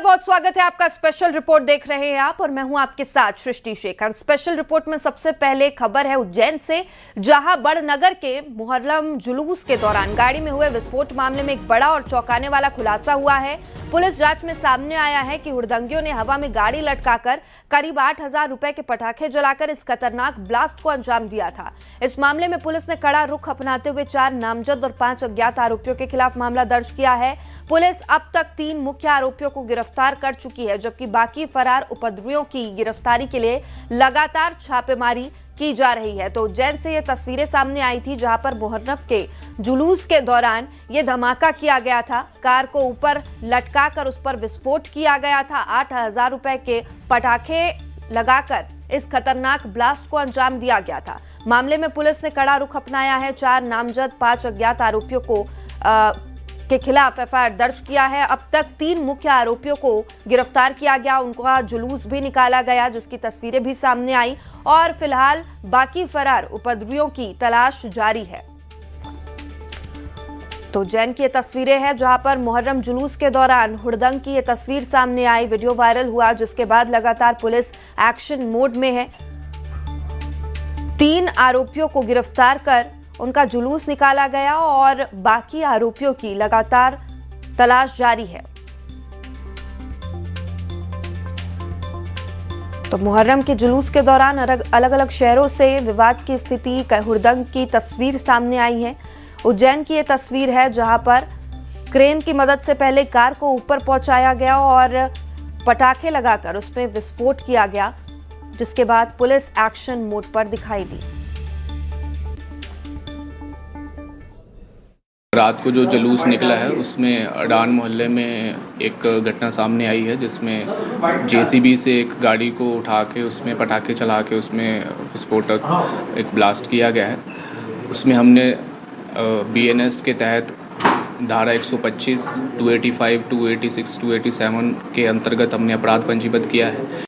बहुत स्वागत है आपका। स्पेशल रिपोर्ट देख रहे हैं आप और मैं हूं आपके साथ सृष्टि शेखर। स्पेशल रिपोर्ट में सबसे पहले खबर है उज्जैन से, जहां बड़नगर के मुहर्रम जुलूस के दौरान गाड़ी में हुए विस्फोट मामले में एक बड़ा और चौंकाने वाला खुलासा हुआ है। पुलिस जांच में सामने आया है कि हुड़दंगियों ने हवा में गाड़ी लटकाकर करीब 8,000 रुपए के पटाखे जलाकर इस खतरनाक ब्लास्ट को अंजाम दिया था। इस मामले में पुलिस ने कड़ा रुख अपनाते हुए 4 नामजद और 5 अज्ञात आरोपियों के खिलाफ मामला दर्ज किया है। पुलिस अब तक 3 मुख्य आरोपियों को गिरफ्तार कर चुकी है, जबकि बाकी फरार उपद्रवियों की गिरफ्तारी के लिए लगातार छापेमारी की जा रही है। तो उज्जैन से ये तस्वीरें सामने आई थी, जहां पर मुहर्रम के जुलूस के दौरान ये धमाका किया गया था। कार को ऊपर लटकाकर उस पर विस्फोट किया गया था। 8,000 रुपए के पटाखे लगाकर इस खतरनाक ब्लास्ट को अंजाम दिया गया था। मामले में पुलिस ने कड़ा रुख अपनाया है। 4 नामजद 5 अज्ञात आरोपियों को के खिलाफ एफआईआर दर्ज किया है। अब तक 3 मुख्य आरोपियों को गिरफ्तार किया गया, उनका जुलूस भी निकाला गया, जिसकी तस्वीरें भी सामने आई और फिलहाल बाकी फरार उपद्रवियों की तलाश जारी है। तो उज्जैन की ये तस्वीरें हैं, जहां पर मुहर्रम जुलूस के दौरान हुड़दंग की ये तस्वीर सामने आई, वीडियो वायरल हुआ, जिसके बाद लगातार पुलिस एक्शन मोड में है। 3 आरोपियों को गिरफ्तार कर उनका जुलूस निकाला गया और बाकी आरोपियों की लगातार तलाश जारी है। तो मुहर्रम के जुलूस के दौरान अलग अलग शहरों से विवाद की स्थिति, हुड़दंग की तस्वीर सामने आई है। उज्जैन की ये तस्वीर है, जहां पर क्रेन की मदद से पहले कार को ऊपर पहुंचाया गया और पटाखे लगाकर उसमें विस्फोट किया गया, जिसके बाद पुलिस एक्शन मोड पर दिखाई दी। रात को जो जुलूस निकला है उसमें अडान मोहल्ले में एक घटना सामने आई है, जिसमें जेसीबी से एक गाड़ी को उठा के उसमें पटाखे चला के उसमें विस्फोटक एक ब्लास्ट किया गया है। उसमें हमने बीएनएस के तहत धारा 125, 285, 286, 287 के अंतर्गत हमने अपराध पंजीबद्ध किया है।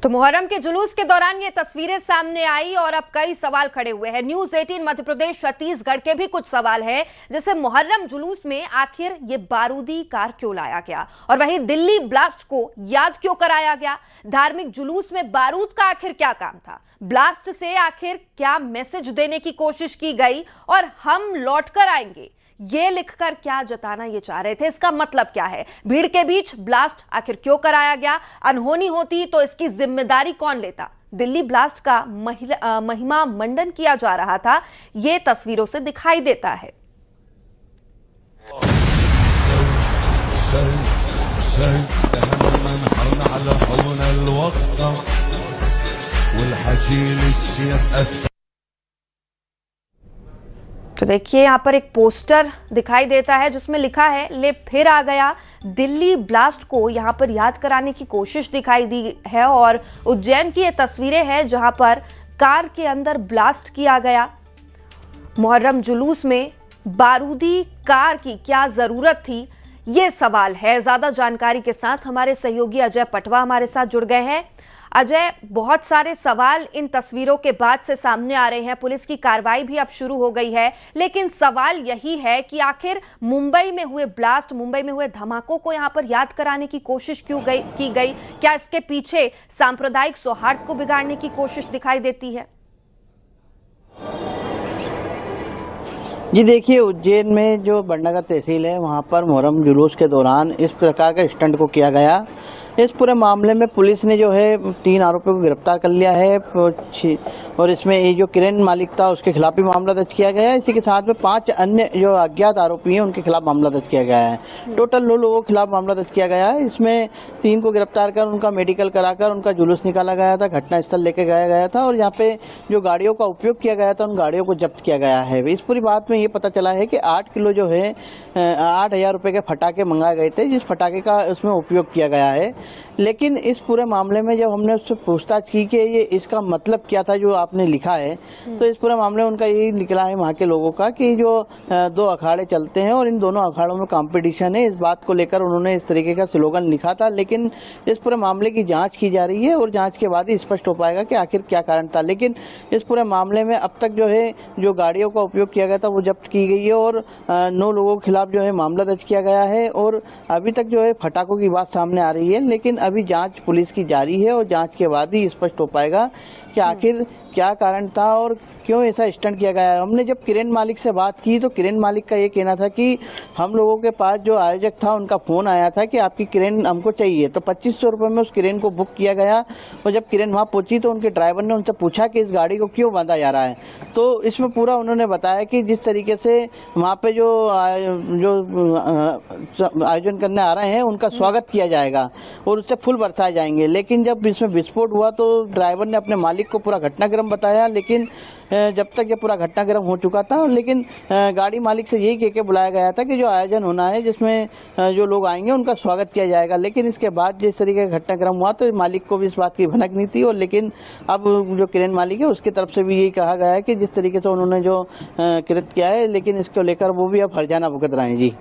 तो मुहर्रम के जुलूस के दौरान ये तस्वीरें सामने आई और अब कई सवाल खड़े हुए हैं। न्यूज़ 18 मध्य प्रदेश छत्तीसगढ़ के भी कुछ सवाल हैं, जैसे मुहर्रम जुलूस में आखिर ये बारूदी कार क्यों लाया गया, और वहीं दिल्ली ब्लास्ट को याद क्यों कराया गया। धार्मिक जुलूस में बारूद का आखिर क्या काम था, ब्लास्ट से आखिर क्या मैसेज देने की कोशिश की गई, और हम लौटकर आएंगे ये लिखकर क्या जताना ये चाह रहे थे, इसका मतलब क्या है। भीड़ के बीच ब्लास्ट आखिर क्यों कराया गया, अनहोनी होती तो इसकी जिम्मेदारी कौन लेता। दिल्ली ब्लास्ट का महिमा मंडन किया जा रहा था, ये तस्वीरों से दिखाई देता है। तो देखिए, यहाँ पर एक पोस्टर दिखाई देता है जिसमें लिखा है ले फिर आ गया। दिल्ली ब्लास्ट को यहाँ पर याद कराने की कोशिश दिखाई दी है और उज्जैन की ये तस्वीरें हैं, जहाँ पर कार के अंदर ब्लास्ट किया गया। मुहर्रम जुलूस में बारूदी कार की क्या जरूरत थी, ये सवाल है। ज्यादा जानकारी के साथ हमारे सहयोगी अजय पटवा हमारे साथ जुड़ गए हैं। अजय, बहुत सारे सवाल इन तस्वीरों के बाद से सामने आ रहे हैं। पुलिस की कार्रवाई भी अब शुरू हो गई है, लेकिन सवाल यही है कि आखिर मुंबई में हुए ब्लास्ट, मुंबई में हुए धमाकों को यहां पर याद कराने की कोशिश क्यों की गई। क्या इसके पीछे सांप्रदायिक सौहार्द को बिगाड़ने की कोशिश दिखाई देती है? जी देखिए, उज्जैन में जो बड़नगर तहसील है, वहाँ पर मुहर्रम जुलूस के दौरान इस प्रकार का स्टंट को किया गया। इस पूरे मामले में पुलिस ने जो है 3 आरोपियों को गिरफ्तार कर लिया है और इसमें ये जो क्रेन मालिक था उसके खिलाफ भी मामला दर्ज किया गया है। इसी के साथ में 5 अन्य जो अज्ञात आरोपी हैं उनके खिलाफ मामला दर्ज किया गया है। टोटल 9 लोगों के खिलाफ मामला दर्ज किया गया है। इसमें 3 को गिरफ्तार कर उनका मेडिकल कराकर उनका जुलूस निकाला गया था, घटनास्थल लेके गया था और यहाँ पे जो गाड़ियों का उपयोग किया गया था उन गाड़ियों को जब्त किया गया है। इस पूरी बात में ये पता चला है कि 8 किलो जो है 8,000 रुपए के फटाके मंगाए गए थे, जिस फटाके का उसमें उपयोग किया गया है। लेकिन इस पूरे मामले में जब हमने उससे पूछताछ की कि ये इसका मतलब क्या था जो आपने लिखा है, तो इस पूरे मामले में उनका यही निकला है वहाँ के लोगों का कि जो 2 अखाड़े चलते हैं और इन दोनों अखाड़ों में कंपटीशन है, इस बात को लेकर उन्होंने इस तरीके का स्लोगन लिखा था। लेकिन इस पूरे मामले की जांच की जा रही है और जांच के बाद ही स्पष्ट हो पाएगा कि आखिर क्या कारण था। लेकिन इस पूरे मामले में अब तक जो है जो गाड़ियों का उपयोग किया गया था वो जब्त की गई है और 9 लोगों के खिलाफ जो है मामला दर्ज किया गया है और अभी तक जो है फटाकों की बात सामने आ रही है। लेकिन अभी जांच पुलिस की जारी है और जांच के बाद ही स्पष्ट हो पाएगा कि आखिर क्या कारण था और क्यों ऐसा स्टंट किया गया है। हमने जब क्रेन मालिक से बात की तो क्रेन मालिक का ये कहना था कि हम लोगों के पास जो आयोजक था उनका फोन आया था कि आपकी क्रेन हमको चाहिए, तो 2500 रुपये में उस क्रेन को बुक किया गया। और जब क्रेन वहाँ पहुंची तो उनके ड्राइवर ने उनसे पूछा कि इस गाड़ी को क्यों बांधा जा रहा है, तो इसमें पूरा उन्होंने बताया कि जिस तरीके से वहाँ पे जो आयोजन करने आ रहे हैं उनका स्वागत किया जाएगा और उससे फूल बरसाए जाएंगे। लेकिन जब इसमें विस्फोट हुआ तो ड्राइवर ने अपने मालिक को पूरा घटनाक्रम बताया, लेकिन जब तक ये पूरा घटनाक्रम हो चुका था, लेकिन गाड़ी मालिक से यही कह के बुलाया गया था कि जो आयोजन होना है जिसमें जो लोग आएंगे उनका स्वागत किया जाएगा। लेकिन इसके बाद जिस तरीके का घटनाक्रम हुआ तो मालिक को भी इस बात की भनक नहीं थी। और लेकिन अब जो क्रेन मालिक है उसकी तरफ से भी यही कहा गया है कि जिस तरीके से उन्होंने जो कृत्य किया है, लेकिन इसको लेकर वो भी अब हर्जाना भुगत रहे हैं। जी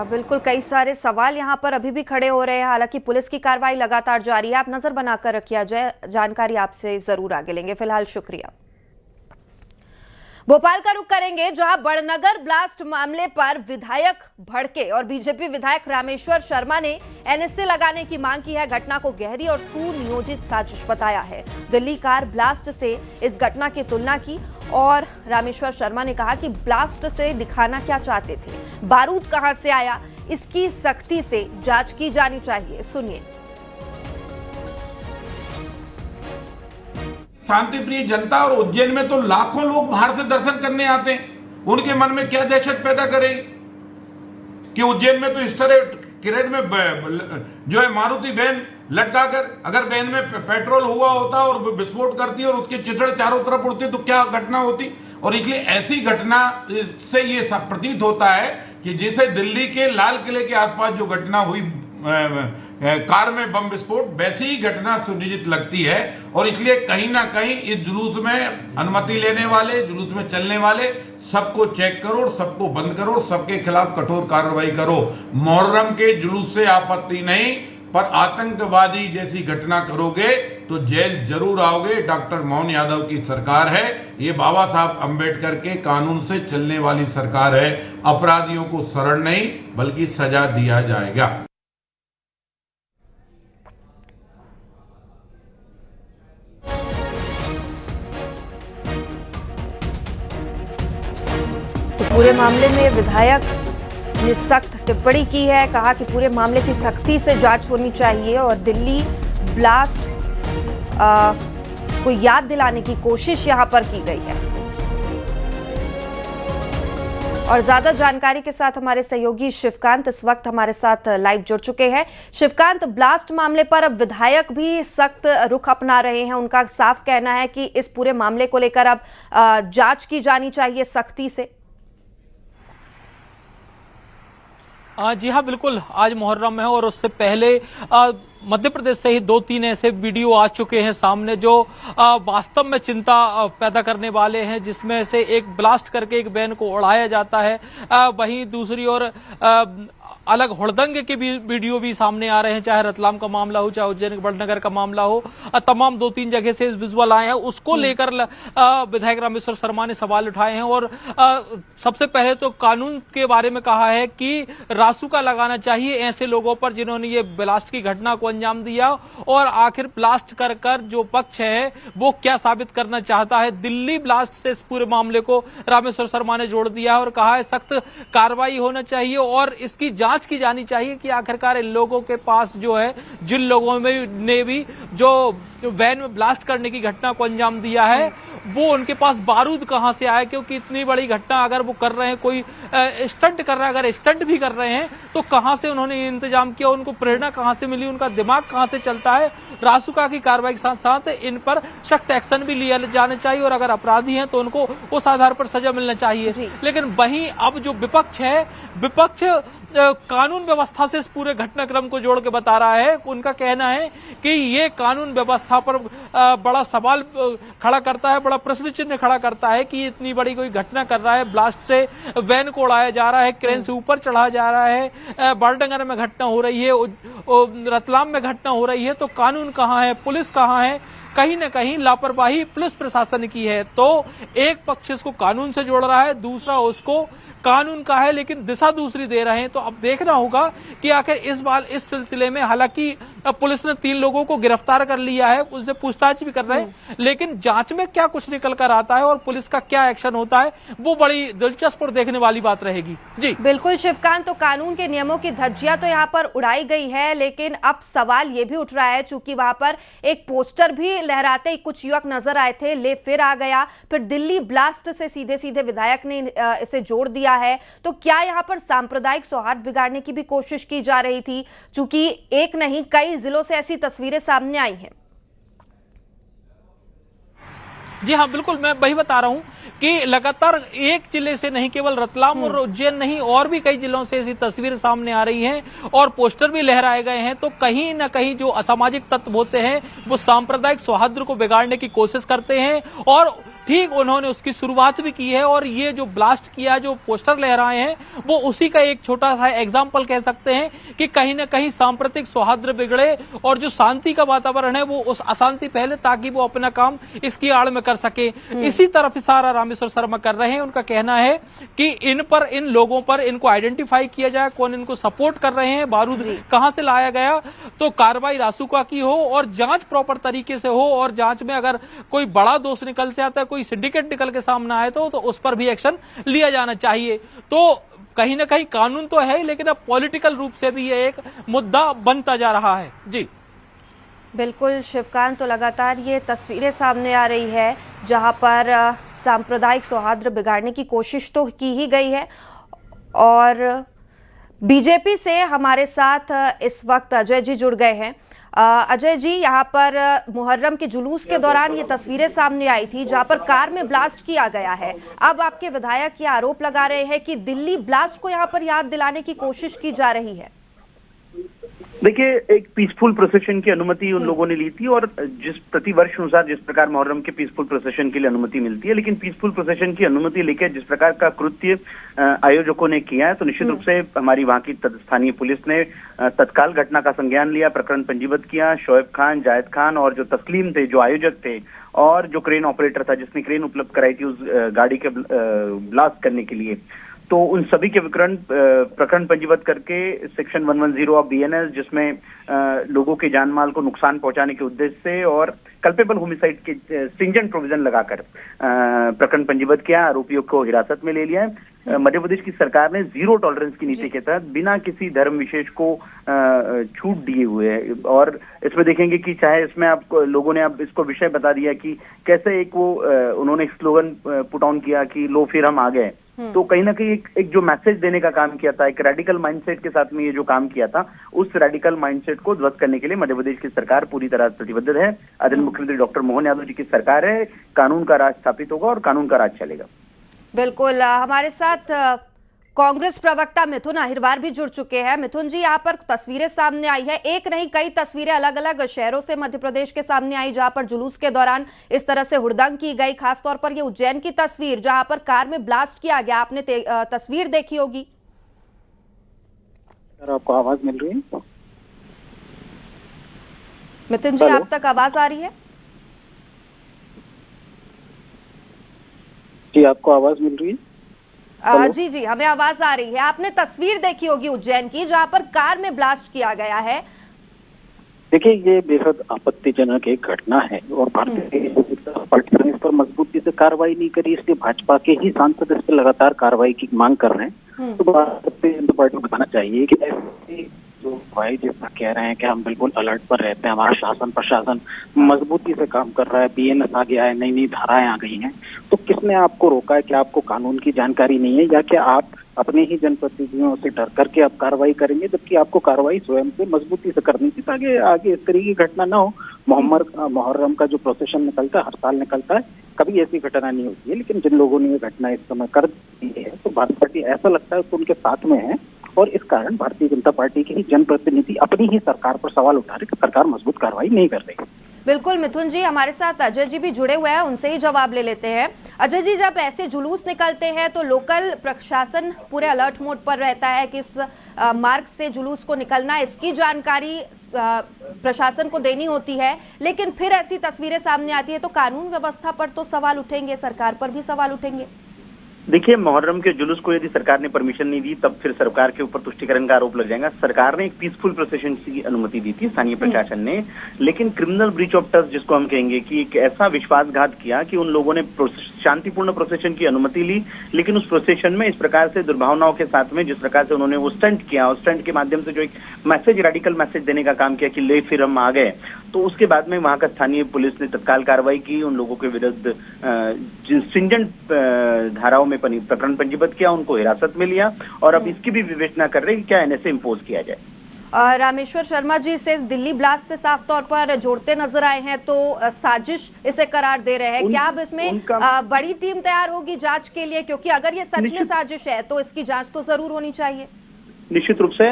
बिल्कुल, कई सारे सवाल यहाँ पर अभी भी खड़े हो रहे हैं। हालांकि पुलिस की कार्रवाई लगातार जारी है, आप नजर बनाकर रखिए। जय, जानकारी आपसे जरूर आगे लेंगे। फिलहाल शुक्रिया। भोपाल का रुख करेंगे, जहां बड़नगर ब्लास्ट मामले पर विधायक भड़के और बीजेपी विधायक रामेश्वर शर्मा ने एनएसए लगाने की मांग की है। घटना को गहरी और सुनियोजित साजिश बताया है। दिल्ली कार ब्लास्ट से इस घटना की तुलना की और रामेश्वर शर्मा ने कहा कि ब्लास्ट से दिखाना क्या चाहते थे, बारूद कहां से आया, इसकी सख्ती से जांच की जानी चाहिए। सुनिए। शांति प्रिय जनता और उज्जैन में तो लाखों लोग बाहर से दर्शन करने आते हैं, उनके मन में क्या दहशत पैदा करेगी कि उज्जैन में तो इस तरह क्रेन में जो है मारुति वैन लटकाकर, अगर वैन में पेट्रोल हुआ होता और विस्फोट करती और उसके चिथड़े चारों तरफ उड़ते तो क्या घटना होती। और इसलिए ऐसी घटना से ये सब प्रतीत होता है कि जैसे दिल्ली के लाल किले के आसपास जो घटना हुई कार में बम विस्फोट, वैसी ही घटना सुनिश्चित लगती है। और इसलिए कहीं ना कहीं इस जुलूस में अनुमति लेने वाले, जुलूस में चलने वाले सबको चेक करो और सबको बंद करो और सबके खिलाफ कठोर कार्रवाई करो। मुहर्रम के जुलूस से आपत्ति नहीं, पर आतंकवादी जैसी घटना करोगे तो जेल जरूर आओगे। डॉक्टर मोहन यादव की सरकार है, ये बाबा साहब अंबेडकर के कानून से चलने वाली सरकार है। अपराधियों को शरण नहीं बल्कि सजा दिया जाएगा। पूरे मामले में विधायक ने सख्त टिप्पणी की है, कहा कि पूरे मामले की सख्ती से जांच होनी चाहिए और दिल्ली ब्लास्ट को याद दिलाने की कोशिश यहां पर की गई है। और ज्यादा जानकारी के साथ हमारे सहयोगी शिवकांत इस वक्त हमारे साथ लाइव जुड़ चुके हैं। शिवकांत, ब्लास्ट मामले पर अब विधायक भी सख्त रुख अपना रहे हैं। उनका साफ कहना है कि इस पूरे मामले को लेकर अब जांच की जानी चाहिए सख्ती से। जी हाँ, बिल्कुल। आज मुहर्रम है और उससे पहले मध्य प्रदेश से ही 2-3 ऐसे वीडियो आ चुके हैं सामने जो वास्तव में चिंता पैदा करने वाले हैं, जिसमें से एक ब्लास्ट करके एक वैन को उड़ाया जाता है, वहीं दूसरी ओर अलग हुड़दंग के भी वीडियो भी सामने आ रहे हैं, चाहे रतलाम का मामला हो, चाहे उज्जैन बड़नगर का मामला हो। तमाम 2-3 जगह से विजुअल आए हैं। उसको लेकर विधायक रामेश्वर शर्मा ने सवाल उठाए हैं और सबसे पहले तो कानून के बारे में कहा है कि रासुका लगाना चाहिए ऐसे लोगों पर जिन्होंने ये ब्लास्ट की घटना को अंजाम दिया और आखिर ब्लास्ट कर जो पक्ष है वो क्या साबित करना चाहता है। दिल्ली ब्लास्ट से इस पूरे मामले को रामेश्वर शर्मा ने जोड़ दिया और कहा है सख्त कार्रवाई होना चाहिए और इसकी जांच की जानी चाहिए कि आखिरकार इन लोगों के पास जो है, जिन लोगों में ने भी जो वैन में ब्लास्ट करने की घटना को अंजाम दिया है, वो उनके पास बारूद कहां से आया, क्योंकि इतनी बड़ी घटना अगर वो कर रहे हैं, कोई स्टंट कर रहा है, अगर स्टंट भी कर रहे हैं तो कहां से उन्होंने इंतजाम किया, उनको प्रेरणा कहां से मिली, उनका दिमाग कहां से चलता है। रासुका की कार्रवाई के साथ साथ इन पर सख्त एक्शन भी लिया जाना चाहिए और अगर अपराधी हैं तो उनको उस आधार पर सजा मिलना चाहिए। लेकिन वहीं अब जो विपक्ष है, विपक्ष कानून व्यवस्था से इस पूरे घटनाक्रम को जोड़ के बता रहा है। उनका कहना है कि ये कानून व्यवस्था पर बड़ा सवाल खड़ा करता है, बड़ा प्रश्न चिन्ह खड़ा करता है कि इतनी बड़ी कोई घटना कर रहा है, ब्लास्ट से वैन को उड़ाया जा रहा है, क्रेन से ऊपर चढ़ाया जा रहा है, बालडंगर में घटना हो रही है, रतलाम में घटना हो रही है, तो कानून कहाँ है, पुलिस कहाँ है? कहीं न कहीं लापरवाही पुलिस प्रशासन की है। तो एक पक्ष इसको कानून से जोड़ रहा है, दूसरा उसको कानून का है, लेकिन दिशा दूसरी दे रहे हैं। तो अब देखना होगा कि आखिर इस बार इस सिलसिले में, हालांकि पुलिस ने 3 लोगों को गिरफ्तार कर लिया है, उनसे पूछताछ भी कर रहे हैं, लेकिन जांच में क्या कुछ निकल कर आता है और पुलिस का क्या एक्शन होता है, वो बड़ी दिलचस्प और देखने वाली बात रहेगी। जी बिल्कुल शिवकांत, तो कानून के नियमों की धज्जियां तो यहाँ पर उड़ाई गई है, लेकिन अब सवाल ये भी उठ रहा है, चूंकि वहां पर एक पोस्टर भी लहराते कुछ युवक नजर आए थे, ले फिर आ गया, फिर दिल्ली ब्लास्ट से सीधे सीधे विधायक ने इसे जोड़ दिया है। तो क्या यहां पर सांप्रदायिक सौहार्द बिगाड़ने की भी कोशिश की जा रही थी, चूंकि एक नहीं कई जिलों से ऐसी तस्वीरें सामने आई हैं? जी हाँ, बिल्कुल, मैं वही बता रहा हूं कि लगातार एक जिले से नहीं, केवल रतलाम और उज्जैन नहीं, और भी कई जिलों से ऐसी तस्वीरें सामने आ रही हैं और पोस्टर भी लहराए गए हैं। तो कहीं ना कहीं जो असामाजिक तत्व होते हैं वो सांप्रदायिक सौहार्द को बिगाड़ने की कोशिश करते हैं और ठीक उन्होंने उसकी शुरुआत भी की है। और ये जो ब्लास्ट किया, जो पोस्टर लहराए हैं, वो उसी का एक छोटा सा एग्जाम्पल कह सकते हैं कि कहीं ना कहीं सांप्रदायिक सौहार्द बिगड़े और जो शांति का वातावरण है वो उस अशांति फैले, ताकि वो अपना काम इसकी आड़ में कर सके। इसी तरफ इशारा रामेश्वर शर्मा कर रहे हैं। उनका कहना है कि इन लोगों पर इनको आइडेंटिफाई किया जाए, कौन इनको सपोर्ट कर रहे हैं, बारूद कहां से लाया गया, तो कार्रवाई रासुका की हो और जांच प्रॉपर तरीके से हो, और जांच में अगर कोई बड़ा दोष निकल से आता है, कोई सिंडिकेट निकल के सामने आए तो उस पर भी एक्शन लिया जाना चाहिए। तो कहीं ना कहीं कानून तो है, लेकिन अब पॉलिटिकल रूप से भी ये एक मुद्दा बनता जा रहा है। जी बिल्कुल शिवकांत, तो लगातार ये तस्वीरें सामने आ रही है जहां पर सांप्रदायिक सौहार्द बिगाड़ने की कोशिश तो की ही गई है। और बीजेपी से हमारे साथ इस वक्त अजय जी जुड़ गए हैं। अजय जी, यहाँ पर मुहर्रम के जुलूस के दौरान ये तस्वीरें सामने आई थी जहाँ पर कार में ब्लास्ट किया गया है। अब आपके विधायक ये आरोप लगा रहे हैं कि दिल्ली ब्लास्ट को यहाँ पर याद दिलाने की कोशिश की जा रही है। देखिए, एक पीसफुल प्रोसेशन की अनुमति उन लोगों ने ली थी और जिस प्रतिवर्ष अनुसार जिस प्रकार मुहर्रम के पीसफुल प्रोसेशन के लिए अनुमति मिलती है, लेकिन पीसफुल प्रोसेशन की अनुमति लेकर जिस प्रकार का कृत्य आयोजकों ने किया है, तो निश्चित रूप से हमारी वहां की स्थानीय पुलिस ने तत्काल घटना का संज्ञान लिया, प्रकरण पंजीबद्ध किया। शोएब खान, जायद खान और जो तस्लीम थे, जो आयोजक थे, और जो क्रेन ऑपरेटर था जिसने क्रेन उपलब्ध कराई थी उस गाड़ी के ब्लास्ट करने के लिए, तो उन सभी के प्रकरण पंजीबद्ध करके सेक्शन 110 ऑफ बीएनएस, जिसमें लोगों के जान माल को नुकसान पहुंचाने के उद्देश्य से और कल्पेबल होमिसाइड के स्ट्रिंजेंट प्रोविजन लगाकर प्रकरण पंजीबद्ध किया, आरोपियों को हिरासत में ले लिया है। मध्य प्रदेश की सरकार ने जीरो टॉलरेंस की नीति के तहत बिना किसी धर्म विशेष को छूट दिए हुए है। और इसमें देखेंगे कि चाहे इसमें आप लोगों ने अब इसको विषय बता दिया कि कैसे एक वो उन्होंने एक स्लोगन पुट ऑन किया कि लो फिर हम आ गए, तो कहीं ना कहीं एक जो मैसेज देने का काम किया था, एक रेडिकल माइंडसेट के साथ में ये जो काम किया था, उस रेडिकल माइंडसेट को ध्वस्त करने के लिए मध्य प्रदेश की सरकार पूरी तरह प्रतिबद्ध है। आदरणीय मुख्यमंत्री डॉक्टर मोहन यादव जी की सरकार है, कानून का राज स्थापित होगा और कानून का राज चलेगा। बिल्कुल, हमारे साथ कांग्रेस प्रवक्ता मिथुन अहिरवार भी जुड़ चुके हैं। मिथुन जी, यहाँ पर तस्वीरें सामने आई है, एक नहीं कई तस्वीरें अलग अलग शहरों से मध्य प्रदेश के सामने आई जहां पर जुलूस के दौरान इस तरह से हुड़दंग की गई। खासतौर पर ये उज्जैन की तस्वीर जहां पर कार में ब्लास्ट किया गया, आपने तस्वीर देखी होगी। सर, आपको आवाज मिल रही है? मिथुन जी, आप तक आवाज आ रही है? जी, आपको आवाज मिल रही है? जी जी, हमें आवाज आ रही है। आपने तस्वीर देखी होगी उज्जैन की जहां पर कार में ब्लास्ट किया गया है। देखिए, ये बेहद आपत्तिजनक एक घटना है और भारतीय जनता पार्टी ने इस पर मजबूती से कार्रवाई नहीं करी, इसलिए भाजपा के ही सांसद इस पर लगातार कार्रवाई की मांग कर रहे हैं। तो भारतीय जनता पार्टी को बताना चाहिए कि ऐसे जो भाई जितना कह रहे हैं कि हम बिल्कुल अलर्ट पर रहते हैं, हमारा शासन प्रशासन मजबूती से काम कर रहा है, बीएनएस आ गया है, नई नई धाराएं आ गई हैं, तो किसने आपको रोका है? कि आपको कानून की जानकारी नहीं है, या क्या आप अपने ही जनप्रतिनिधियों से डर करके आप कार्रवाई करेंगे, जबकि आपको कार्रवाई स्वयं से मजबूती से करनी थी ताकि आगे इस तरीके की घटना ना हो। मुहर्रम का जो प्रोसेशन निकलता है, हर साल निकलता है, कभी ऐसी घटना नहीं होती है, लेकिन जिन लोगों ने ये घटना इस समय कर दी है तो भारतीय पार्टी ऐसा लगता है तो उनके साथ में है, और इस कारण भारतीय जनता पार्टी के ही जनप्रतिनिधि अपनी ही सरकार पर सवाल उठा रहे कि सरकार मजबूत कार्रवाई नहीं कर रही। बिल्कुल मिथुन जी, हमारे साथ अजय जी भी जुड़े हुए हैं, उनसे ही जवाब ले लेते हैं। अजय जी, जब ऐसे जुलूस निकलते हैं तो लोकल प्रशासन पूरे अलर्ट मोड पर रहता है कि इस मार्ग से जुलूस को निकलना, इसकी जानकारी प्रशासन को देनी होती है, लेकिन फिर ऐसी तस्वीरें सामने आती है तो कानून व्यवस्था पर तो सवाल उठेंगे, सरकार पर भी सवाल उठेंगे। देखिए, मुहर्रम के जुलूस को यदि सरकार ने परमिशन नहीं दी तब फिर सरकार के ऊपर तुष्टीकरण का आरोप लग जाएगा। सरकार ने एक पीसफुल प्रोसेशन की अनुमति दी थी, स्थानीय प्रशासन ने, लेकिन क्रिमिनल ब्रीच ऑफ ट्रस्ट जिसको हम कहेंगे कि एक ऐसा विश्वासघात किया कि उन लोगों ने शांतिपूर्ण प्रोसेशन की अनुमति ली, लेकिन उस प्रोसेशन में इस प्रकार से दुर्भावनाओं के साथ में जिस प्रकार से उन्होंने वो स्टंट किया, उस स्टंट के माध्यम से जो एक मैसेज, रेडिकल मैसेज देने का काम किया कि ले फिर हम आ गए, तो उसके बाद में वहां का स्थानीय पुलिस ने तत्काल कार्रवाई की, उन लोगों के विरुद्ध स्ट्रिंजेंट धाराओं में प्रकरण पंजीबद्ध किया, उनको हिरासत में लिया, और अब इसकी भी विवेचना कर रहे हैं कि क्या एनएसए इंपोज किया जाए। रामेश्वर शर्मा जी इसे दिल्ली ब्लास्ट से साफ तौर पर जोड़ते नजर आए हैं, तो साजिश इसे करार दे रहे हैं। क्या अब इसमें बड़ी टीम तैयार होगी जांच के लिए? क्योंकि अगर ये सच में साजिश है तो इसकी जांच तो जरूर होनी चाहिए। निश्चित रूप से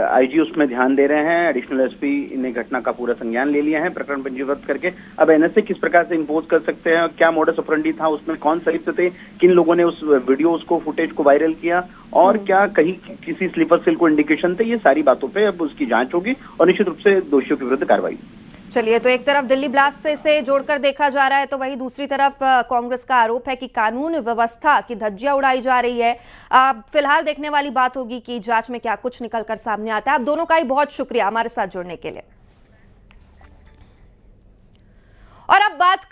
आईजी उसमें ध्यान दे रहे हैं, एडिशनल एसपी ने घटना का पूरा संज्ञान ले लिया है प्रकरण पंजीबद्ध करके। अब एनएसए किस प्रकार से इंपोज कर सकते हैं, क्या मोडस ऑपरेंडी था, उसमें कौन संलिप्त थे, किन लोगों ने उस वीडियो उसको फुटेज को वायरल किया, और क्या कहीं किसी स्लीपर सेल को इंडिकेशन थे, ये सारी बातों पे अब उसकी जांच होगी और निश्चित रूप से दोषियों के विरुद्ध कार्रवाई। चलिए, तो एक तरफ दिल्ली ब्लास्ट से जोड़कर देखा जा रहा है, तो वहीं दूसरी तरफ कांग्रेस का आरोप है कि कानून व्यवस्था की धज्जियां उड़ाई जा रही है। फिलहाल देखने वाली बात होगी कि जांच में क्या कुछ निकलकर सामने आता है। आप दोनों का ही बहुत शुक्रिया हमारे साथ जुड़ने के लिए। और अब बात